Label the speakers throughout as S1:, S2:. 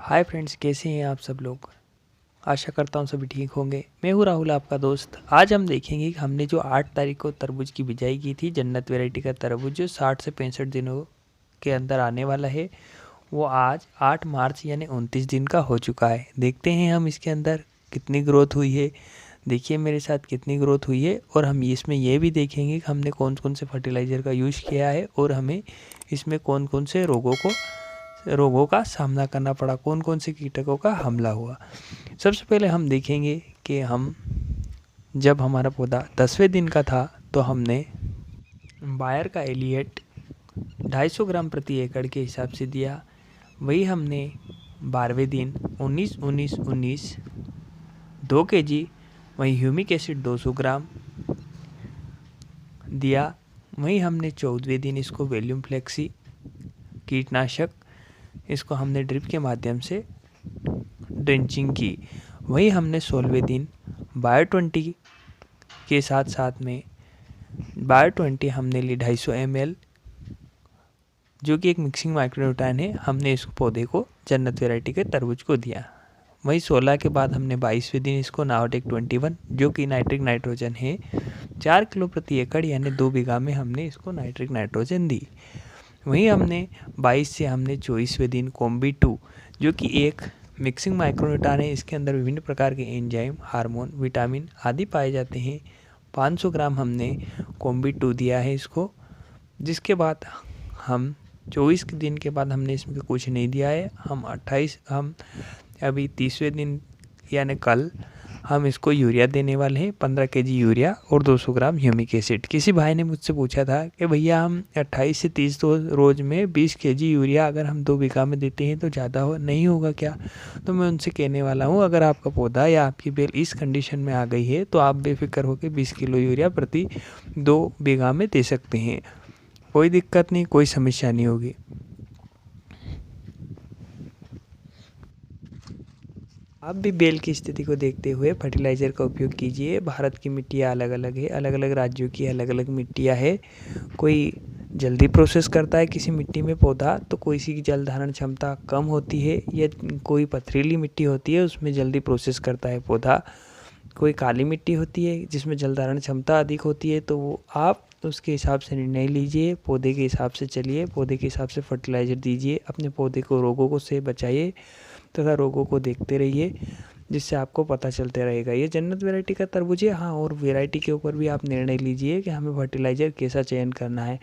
S1: Hi friends, कैसे हैं आप सब लोग। आशा करता हूँ सभी ठीक होंगे। मैं हूँ राहुल, आपका दोस्त। आज हम देखेंगे कि हमने जो 8 तारीख को तरबूज की बिजाई की थी, जन्नत वैरायटी का तरबूज जो 60 से 65 दिनों के अंदर आने वाला है, वो आज 8 मार्च यानी 29 दिन का हो चुका है। देखते हैं हम इसके अंदर कितनी ग्रोथ हुई है। देखिए मेरे साथ कितनी ग्रोथ हुई है। और हम इसमें ये भी देखेंगे कि हमने कौन कौन से फर्टिलाइज़र का यूज़ किया है और हमें इसमें कौन कौन से रोगों का सामना करना पड़ा, कौन कौन से कीटकों का हमला हुआ। सबसे पहले हम देखेंगे कि हम जब हमारा पौधा 10वें दिन का था तो हमने बायर का एलिएट 250 ग्राम प्रति एकड़ के हिसाब से दिया। वही हमने 12वें दिन 19-19-19 2 kg, वही ह्यूमिक एसिड 200 ग्राम दिया। वही हमने 14वें दिन इसको वैल्यूम फ्लेक्सी कीटनाशक, इसको हमने ड्रिप के माध्यम से ड्रेंचिंग की। वही हमने 16वें दिन बायो 20 के साथ साथ में बायो 20 हमने ली 250 ml, जो कि एक मिक्सिंग माइक्रोन्यूट्रॉन है। हमने इस पौधे को जन्नत वैरायटी के तरबूज को दिया। वही 16 के बाद हमने 22वें दिन इसको नावटेक 21, जो कि नाइट्रिक नाइट्रोजन है, 4 किलो प्रति एकड़ यानी 2 बीघा में हमने इसको नाइट्रिक नाइट्रोजन दी। वहीं हमने 22 से हमने 24वें दिन कॉम्बी 2, जो कि एक मिक्सिंग माइक्रोन्यूट्रॉन है। इसके अंदर विभिन्न प्रकार के एंजाइम, हार्मोन, विटामिन आदि पाए जाते हैं। 500 ग्राम हमने कॉम्बी 2 दिया है इसको। जिसके बाद हम 24 के दिन के बाद हमने इसमें कुछ नहीं दिया है। हम अभी 30वें दिन यानी कल हम इसको यूरिया देने वाले हैं, 15 kg यूरिया और 200 ग्राम ह्यूमिक एसिड। किसी भाई ने मुझसे पूछा था कि भैया हम 28 से 30 रोज़ में 20 kg यूरिया अगर हम 2 बीघा में देते हैं तो ज़्यादा नहीं होगा क्या। तो मैं उनसे कहने वाला हूँ, अगर आपका पौधा या आपकी बेल इस कंडीशन में आ गई है तो आप बेफिक्र होकर 20 किलो यूरिया प्रति 2 बीघा में दे सकते हैं। कोई दिक्कत नहीं, कोई समस्या नहीं होगी। आप भी बेल की स्थिति को देखते हुए फर्टिलाइज़र का उपयोग कीजिए। भारत की मिट्टियाँ अलग अलग है, अलग अलग राज्यों की अलग अलग मिट्टियाँ है। कोई जल्दी प्रोसेस करता है किसी मिट्टी में पौधा, तो कोई सी की जल धारण क्षमता कम होती है, या कोई पथरीली मिट्टी होती है उसमें जल्दी प्रोसेस करता है पौधा। कोई काली मिट्टी होती है जिसमें जल धारण क्षमता अधिक होती है। तो वो आप उसके हिसाब से निर्णय लीजिए, पौधे के हिसाब से चलिए, पौधे के हिसाब से फर्टिलाइज़र दीजिए। अपने पौधे को रोगों को से बचाइए तथा रोगों को देखते रहिए, जिससे आपको पता चलते रहेगा। ये जन्नत वैरायटी का तरबूज है। हाँ, और वैरायटी के ऊपर भी आप निर्णय लीजिए कि हमें फर्टिलाइज़र कैसा चयन करना है।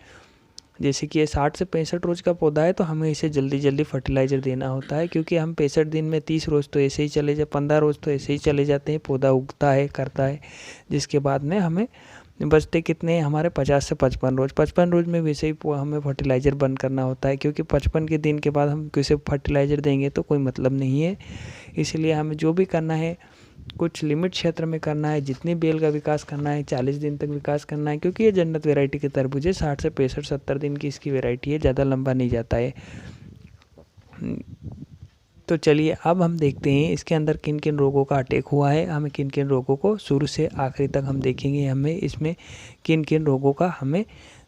S1: जैसे कि ये 60 से 65 रोज़ का पौधा है तो हमें इसे जल्दी जल्दी फर्टिलाइज़र देना होता है, क्योंकि हम 65 दिन में 30 रोज़ तो ऐसे ही 15 रोज़ तो ऐसे ही चले जाते हैं, पौधा उगता है, करता है। जिसके बाद में हमें बचते कितने हैं हमारे 50 से 55 रोज़। 55 रोज़ में वैसे ही हमें फर्टिलाइज़र बंद करना होता है, क्योंकि 55 के दिन के बाद हम किसी फर्टिलाइज़र देंगे तो कोई मतलब नहीं है। इसलिए हमें जो भी करना है कुछ लिमिट क्षेत्र में करना है। जितनी बेल का विकास करना है 40 दिन तक विकास करना है, क्योंकि ये जन्नत वैरायटी के तरबूज है। 60 से 65-70 दिन की इसकी वैरायटी है, ज़्यादा लंबा नहीं जाता है। तो चलिए अब हम देखते हैं इसके अंदर किन किन रोगों का अटैक हुआ है। हमें किन किन रोगों को शुरू से आखिरी तक हम देखेंगे, हमें इसमें किन किन रोगों का हमें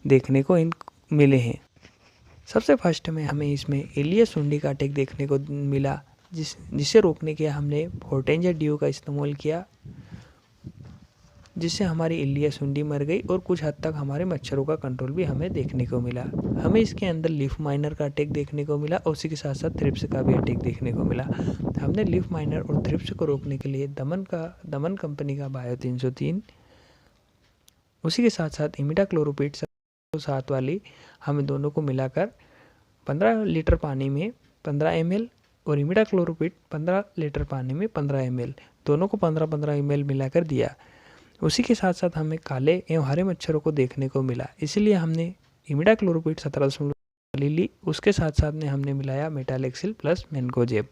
S1: देखने को मिले हैं। सबसे फर्स्ट में हमें इसमें एलिया सुंडी का अटैक देखने को मिला, जिसे रोकने के हमने फोर्टेंजा ड्यू का इस्तेमाल किया, जिससे हमारी इल्लिया सुंडी मर गई और कुछ हद तक हमारे मच्छरों का कंट्रोल भी हमें देखने को मिला। हमें इसके अंदर लीफ माइनर का अटैक देखने को मिला और उसी के साथ साथ थ्रिप्स का भी अटैक देखने को मिला। हमने लीफ माइनर और थ्रिप्स को रोकने के लिए दमन कंपनी का बायो 303, उसी के साथ साथ इमिडाक्लोरोपिड 7 वाली, हमें दोनों को मिलाकर 15 लीटर पानी में 15 ml और इमिडाक्लोरोपिड 15 लीटर पानी में 15 ml, दोनों को 15-15 ml मिलाकर दिया। उसी के साथ साथ हमें काले एवं हरे मच्छरों को देखने को मिला, इसलिए हमने इमिडाक्लोरोपिड 17 ली। उसके साथ साथ में हमने मिलाया मेटालेक्सिल प्लस मैनकोजेब,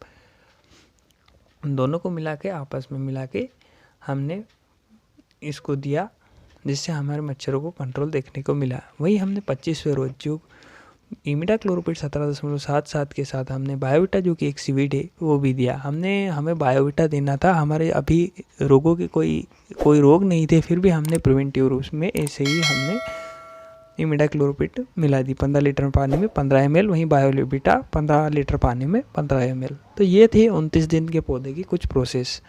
S1: दोनों को मिला के आपस में मिला के हमने इसको दिया, जिससे हमारे मच्छरों को कंट्रोल देखने को मिला। वही हमने 25वें रोज जो इमिडाक्लोरोपिड 17.77 के साथ हमने बायोविटा, जो कि एक सीवीड है, वो भी दिया। हमें बायोविटा देना था। हमारे अभी रोगों के कोई रोग नहीं थे, फिर भी हमने प्रिवेंटिव रूप में ऐसे ही हमने इमिडाक्लोप्रिड मिला दी 15 लीटर पानी में 15 ml, वहीं बायोलिबिटा 15 लीटर पानी में 15 ml। तो ये थी 29 दिन के पौधे की कुछ प्रोसेस।